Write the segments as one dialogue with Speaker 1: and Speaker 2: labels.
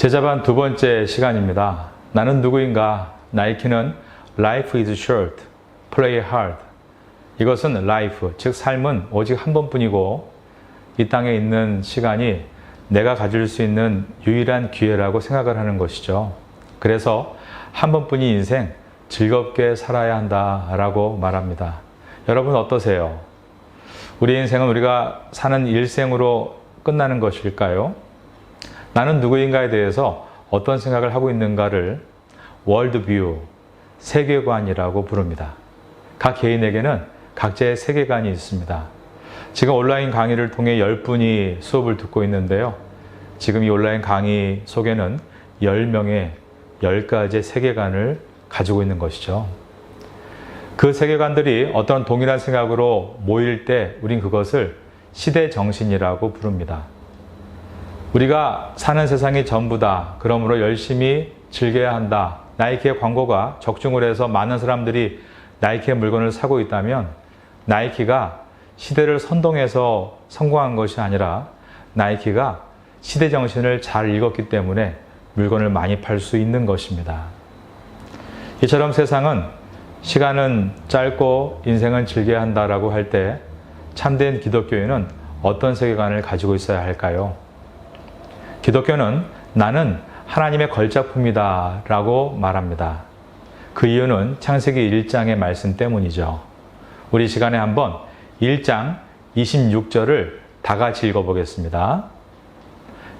Speaker 1: 제자반 두 번째 시간입니다. 나는 누구인가? 나이키는 Life is short, play hard. 이것은 life, 즉 삶은 오직 한 번뿐이고 이 땅에 있는 시간이 내가 가질 수 있는 유일한 기회라고 생각을 하는 것이죠. 그래서 한 번뿐인 인생 즐겁게 살아야 한다라고 말합니다. 여러분 어떠세요? 우리 인생은 우리가 사는 일생으로 끝나는 것일까요? 나는 누구인가에 대해서 어떤 생각을 하고 있는가를 월드뷰, 세계관이라고 부릅니다. 각 개인에게는 각자의 세계관이 있습니다. 지금 온라인 강의를 통해 10분이 수업을 듣고 있는데요. 지금 이 온라인 강의 속에는 10명의 10가지의 세계관을 가지고 있는 것이죠. 그 세계관들이 어떤 동일한 생각으로 모일 때 우린 그것을 시대정신이라고 부릅니다. 우리가 사는 세상이 전부다. 그러므로 열심히 즐겨야 한다. 나이키의 광고가 적중을 해서 많은 사람들이 나이키의 물건을 사고 있다면 나이키가 시대를 선동해서 성공한 것이 아니라 나이키가 시대정신을 잘 읽었기 때문에 물건을 많이 팔 수 있는 것입니다. 이처럼 세상은 시간은 짧고 인생은 즐겨야 한다라고 할 때 참된 기독교인은 어떤 세계관을 가지고 있어야 할까요? 기독교는 나는 하나님의 걸작품이다 라고 말합니다. 그 이유는 창세기 1장의 말씀 때문이죠. 우리 시간에 한번 1장 26절을 다 같이 읽어보겠습니다.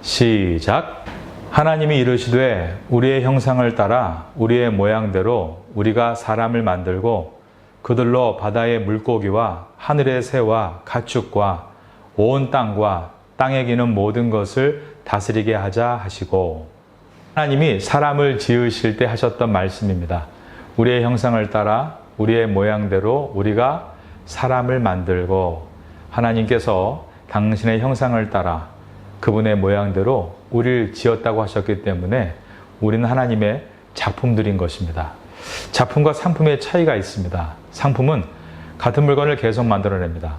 Speaker 1: 시작! 하나님이 이르시되 우리의 형상을 따라 우리의 모양대로 우리가 사람을 만들고 그들로 바다의 물고기와 하늘의 새와 가축과 온 땅과 땅에 기는 모든 것을 다스리게 하자 하시고, 하나님이 사람을 지으실 때 하셨던 말씀입니다. 우리의 형상을 따라 우리의 모양대로 우리가 사람을 만들고, 하나님께서 당신의 형상을 따라 그분의 모양대로 우리를 지었다고 하셨기 때문에 우리는 하나님의 작품들인 것입니다. 작품과 상품의 차이가 있습니다. 상품은 같은 물건을 계속 만들어냅니다.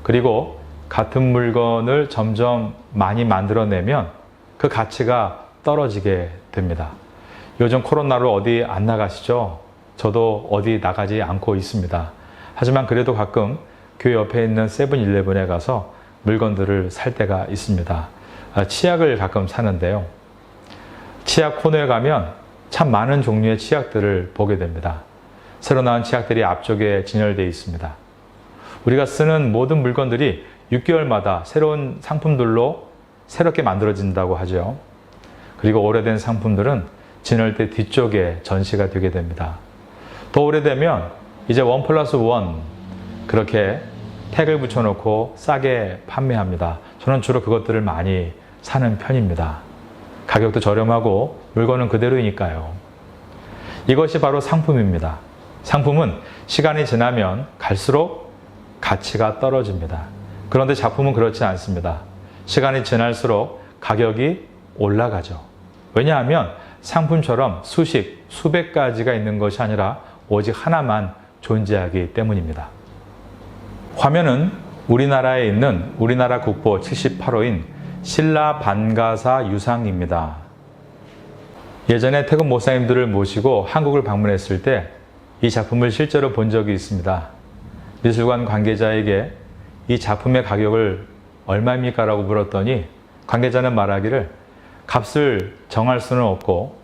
Speaker 1: 그리고 같은 물건을 점점 많이 만들어내면 그 가치가 떨어지게 됩니다. 요즘 코로나로 어디 안 나가시죠? 저도 어디 나가지 않고 있습니다. 하지만 그래도 가끔 교회 옆에 있는 세븐일레븐에 가서 물건들을 살 때가 있습니다. 치약을 가끔 사는데요. 치약 코너에 가면 참 많은 종류의 치약들을 보게 됩니다. 새로 나온 치약들이 앞쪽에 진열되어 있습니다. 우리가 쓰는 모든 물건들이 6개월마다 새로운 상품들로 새롭게 만들어진다고 하죠. 그리고 오래된 상품들은 진열대 뒤쪽에 전시가 되게 됩니다. 더 오래되면 이제 1+1 그렇게 택을 붙여놓고 싸게 판매합니다. 저는 주로 그것들을 많이 사는 편입니다. 가격도 저렴하고 물건은 그대로이니까요. 이것이 바로 상품입니다. 상품은 시간이 지나면 갈수록 가치가 떨어집니다. 그런데 작품은 그렇지 않습니다. 시간이 지날수록 가격이 올라가죠. 왜냐하면 상품처럼 수십, 수백 가지가 있는 것이 아니라 오직 하나만 존재하기 때문입니다. 화면은 우리나라에 있는 우리나라 국보 78호인 신라 반가사 유상입니다. 예전에 태국 목사님들을 모시고 한국을 방문했을 때 이 작품을 실제로 본 적이 있습니다. 미술관 관계자에게 이 작품의 가격을 얼마입니까? 라고 물었더니 관계자는 말하기를 값을 정할 수는 없고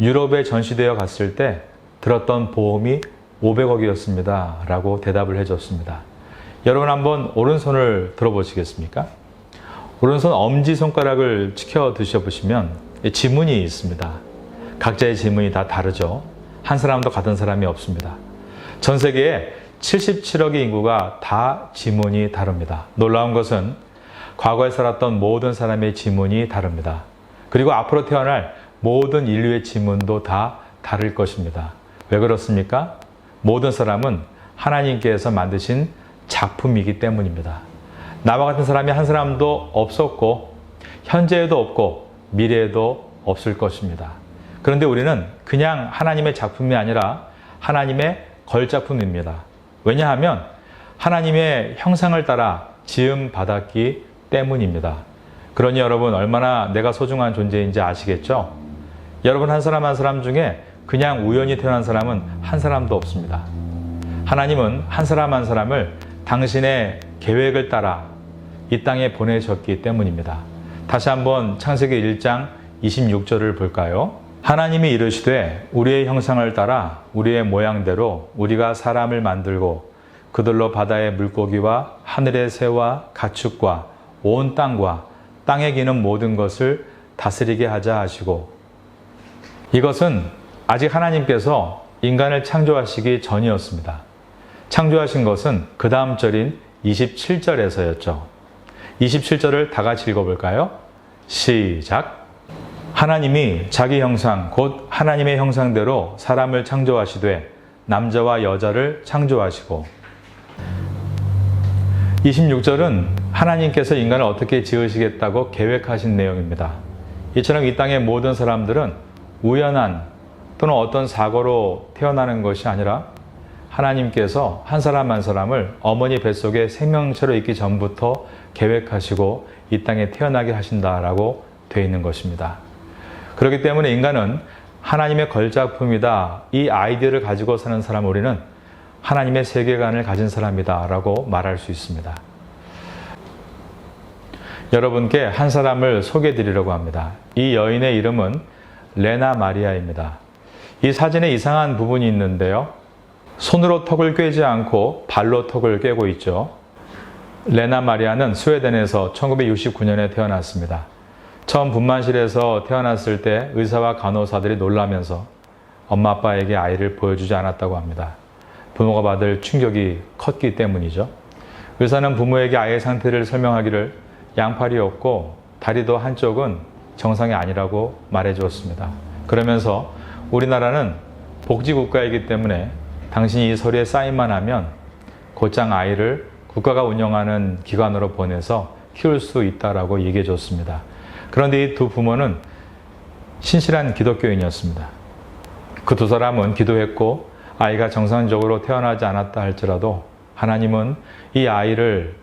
Speaker 1: 유럽에 전시되어 갔을 때 들었던 보험이 500억이었습니다. 라고 대답을 해줬습니다. 여러분 한번 오른손을 들어보시겠습니까? 오른손 엄지손가락을 치켜 드셔보시면 지문이 있습니다. 각자의 지문이 다 다르죠. 한 사람도 같은 사람이 없습니다. 전 세계에 77억의 인구가 다 지문이 다릅니다. 놀라운 것은 과거에 살았던 모든 사람의 지문이 다릅니다. 그리고 앞으로 태어날 모든 인류의 지문도 다 다를 것입니다. 왜 그렇습니까? 모든 사람은 하나님께서 만드신 작품이기 때문입니다. 나와 같은 사람이 한 사람도 없었고 현재에도 없고 미래에도 없을 것입니다. 그런데 우리는 그냥 하나님의 작품이 아니라 하나님의 걸작품입니다. 왜냐하면 하나님의 형상을 따라 지음 받았기 때문입니다. 그러니 여러분 얼마나 내가 소중한 존재인지 아시겠죠? 여러분 한 사람 한 사람 중에 그냥 우연히 태어난 사람은 한 사람도 없습니다. 하나님은 한 사람 한 사람을 당신의 계획을 따라 이 땅에 보내셨기 때문입니다. 다시 한번 창세기 1장 26절을 볼까요? 하나님이 이르시되 우리의 형상을 따라 우리의 모양대로 우리가 사람을 만들고 그들로 바다의 물고기와 하늘의 새와 가축과 온 땅과 땅에 기는 모든 것을 다스리게 하자 하시고, 이것은 아직 하나님께서 인간을 창조하시기 전이었습니다. 창조하신 것은 그 다음 절인 27절에서였죠. 27절을 다 같이 읽어볼까요? 시작! 하나님이 자기 형상 곧 하나님의 형상대로 사람을 창조하시되 남자와 여자를 창조하시고. 26절은 하나님께서 인간을 어떻게 지으시겠다고 계획하신 내용입니다. 이처럼 이 땅의 모든 사람들은 우연한 또는 어떤 사고로 태어나는 것이 아니라 하나님께서 한 사람 한 사람을 어머니 뱃속에 생명체로 있기 전부터 계획하시고 이 땅에 태어나게 하신다라고 되어 있는 것입니다. 그렇기 때문에 인간은 하나님의 걸작품이다. 이 아이디어를 가지고 사는 사람, 우리는 하나님의 세계관을 가진 사람이다 라고 말할 수 있습니다. 여러분께 한 사람을 소개해 드리려고 합니다. 이 여인의 이름은 레나 마리아입니다. 이 사진에 이상한 부분이 있는데요. 손으로 턱을 꿰지 않고 발로 턱을 꿰고 있죠. 레나 마리아는 스웨덴에서 1969년에 태어났습니다. 처음 분만실에서 태어났을 때 의사와 간호사들이 놀라면서 엄마 아빠에게 아이를 보여주지 않았다고 합니다. 부모가 받을 충격이 컸기 때문이죠. 의사는 부모에게 아이의 상태를 설명하기를 양팔이 없고 다리도 한쪽은 정상이 아니라고 말해 주었습니다. 그러면서 우리나라는 복지국가이기 때문에 당신이 이 서류에 사인만 하면 곧장 아이를 국가가 운영하는 기관으로 보내서 키울 수 있다라고 얘기해 줬습니다. 그런데 이 두 부모는 신실한 기독교인이었습니다. 그 두 사람은 기도했고 아이가 정상적으로 태어나지 않았다 할지라도 하나님은 이 아이를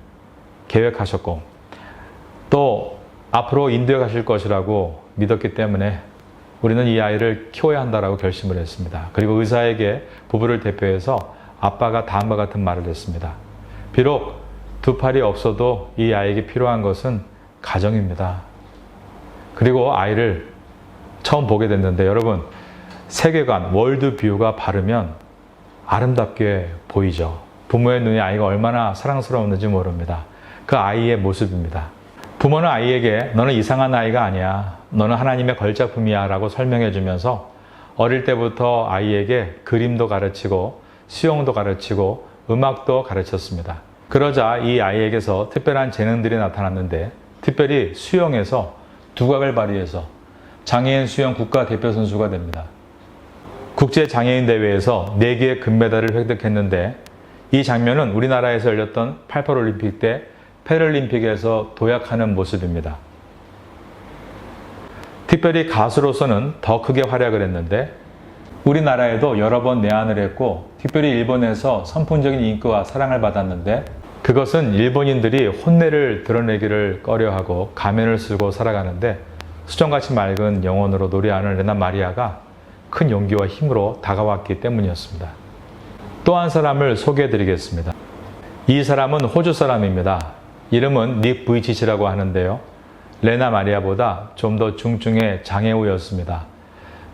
Speaker 1: 계획하셨고 또 앞으로 인도해 가실 것이라고 믿었기 때문에 우리는 이 아이를 키워야 한다라고 결심을 했습니다. 그리고 의사에게 부부를 대표해서 아빠가 다음과 같은 말을 했습니다. 비록 두 팔이 없어도 이 아이에게 필요한 것은 가정입니다. 그리고 아이를 처음 보게 됐는데 여러분, 세계관, 월드뷰가 바르면 아름답게 보이죠. 부모의 눈에 아이가 얼마나 사랑스러웠는지 모릅니다. 그 아이의 모습입니다. 부모는 아이에게 너는 이상한 아이가 아니야. 너는 하나님의 걸작품이야 라고 설명해 주면서 어릴 때부터 아이에게 그림도 가르치고 수영도 가르치고 음악도 가르쳤습니다. 그러자 이 아이에게서 특별한 재능들이 나타났는데 특별히 수영에서 두각을 발휘해서 장애인 수영 국가대표 선수가 됩니다. 국제장애인 대회에서 4개의 금메달을 획득했는데 이 장면은 우리나라에서 열렸던 88올림픽 때 패럴림픽에서 도약하는 모습입니다. 특별히 가수로서는 더 크게 활약을 했는데 우리나라에도 여러 번 내한을 했고 특별히 일본에서 선풍적인 인기와 사랑을 받았는데 그것은 일본인들이 혼내를 드러내기를 꺼려하고 가면을 쓰고 살아가는데 수정같이 맑은 영혼으로 노래하는 레나 마리아가 큰 용기와 힘으로 다가왔기 때문이었습니다. 또 한 사람을 소개해 드리겠습니다. 이 사람은 호주 사람입니다. 이름은 닉 부이치치라고 하는데요. 레나 마리아보다 좀 더 중증의 장애우였습니다.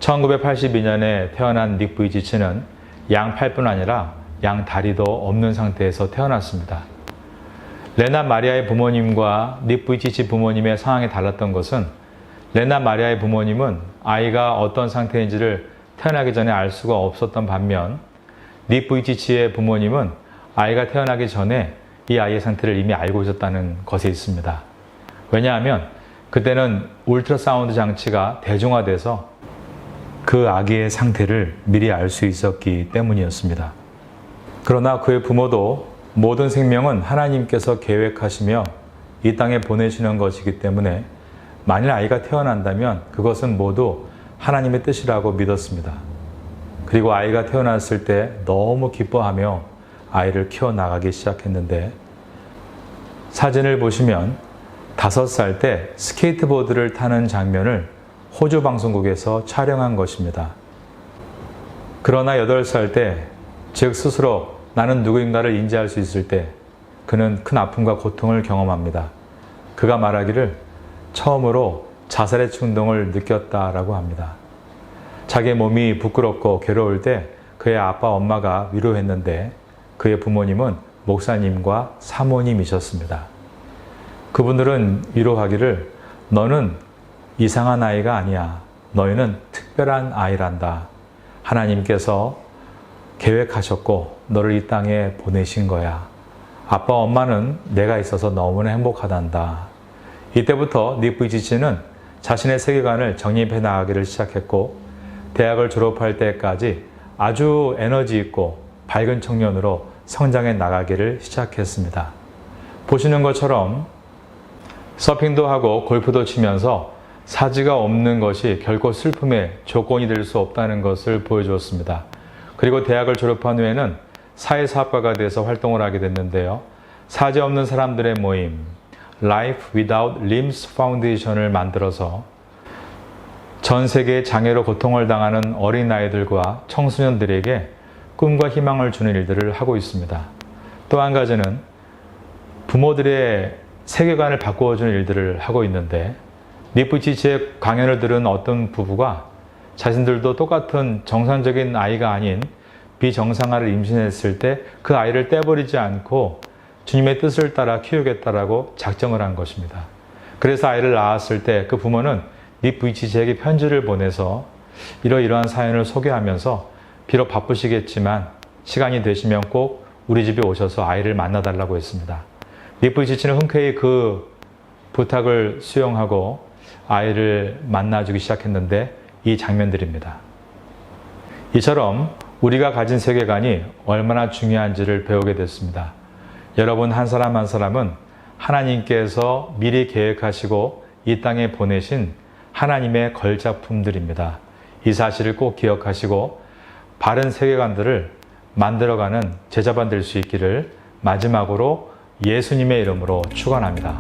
Speaker 1: 1982년에 태어난 닉 부이치치는 양팔뿐 아니라 양다리도 없는 상태에서 태어났습니다. 레나 마리아의 부모님과 닉 부이치치 부모님의 상황이 달랐던 것은 레나 마리아의 부모님은 아이가 어떤 상태인지를 태어나기 전에 알 수가 없었던 반면 닉 부이치치의 부모님은 아이가 태어나기 전에 이 아이의 상태를 이미 알고 있었다는 것에 있습니다. 왜냐하면 그때는 울트라사운드 장치가 대중화돼서 그 아기의 상태를 미리 알 수 있었기 때문이었습니다. 그러나 그의 부모도 모든 생명은 하나님께서 계획하시며 이 땅에 보내시는 것이기 때문에 만일 아이가 태어난다면 그것은 모두 하나님의 뜻이라고 믿었습니다. 그리고 아이가 태어났을 때 너무 기뻐하며 아이를 키워나가기 시작했는데 사진을 보시면 5살 때 스케이트보드를 타는 장면을 호주 방송국에서 촬영한 것입니다. 그러나 8살 때, 즉 스스로 나는 누구인가를 인지할 수 있을 때 그는 큰 아픔과 고통을 경험합니다. 그가 말하기를 처음으로 자살의 충동을 느꼈다라고 합니다. 자기의 몸이 부끄럽고 괴로울 때 그의 아빠, 엄마가 위로했는데 그의 부모님은 목사님과 사모님이셨습니다. 그분들은 위로하기를 너는 이상한 아이가 아니야. 너희는 특별한 아이란다. 하나님께서 계획하셨고 너를 이 땅에 보내신 거야. 아빠, 엄마는 내가 있어서 너무나 행복하단다. 이때부터 닉 부이치치는 자신의 세계관을 정립해 나가기를 시작했고 대학을 졸업할 때까지 아주 에너지 있고 밝은 청년으로 성장해 나가기를 시작했습니다. 보시는 것처럼 서핑도 하고 골프도 치면서 사지가 없는 것이 결코 슬픔의 조건이 될 수 없다는 것을 보여주었습니다. 그리고 대학을 졸업한 후에는 사회사업가가 돼서 활동을 하게 됐는데요. 사지 없는 사람들의 모임, Life Without Limbs Foundation을 만들어서 전 세계의 장애로 고통을 당하는 어린아이들과 청소년들에게 꿈과 희망을 주는 일들을 하고 있습니다. 또 한 가지는 부모들의 세계관을 바꾸어주는 일들을 하고 있는데 닉 부이치치의 강연을 들은 어떤 부부가 자신들도 똑같은 정상적인 아이가 아닌 비정상아를 임신했을 때 그 아이를 떼버리지 않고 주님의 뜻을 따라 키우겠다라고 작정을 한 것입니다. 그래서 아이를 낳았을 때 그 부모는 닉 부이치치에게 편지를 보내서 이러이러한 사연을 소개하면서 비록 바쁘시겠지만 시간이 되시면 꼭 우리 집에 오셔서 아이를 만나달라고 했습니다. 닉 부이치치는 흔쾌히 그 부탁을 수용하고 아이를 만나주기 시작했는데 이 장면들입니다. 이처럼 우리가 가진 세계관이 얼마나 중요한지를 배우게 됐습니다. 여러분 한 사람 한 사람은 하나님께서 미리 계획하시고 이 땅에 보내신 하나님의 걸작품들입니다. 이 사실을 꼭 기억하시고 바른 세계관들을 만들어가는 제자반 될 수 있기를 마지막으로 예수님의 이름으로 축원합니다.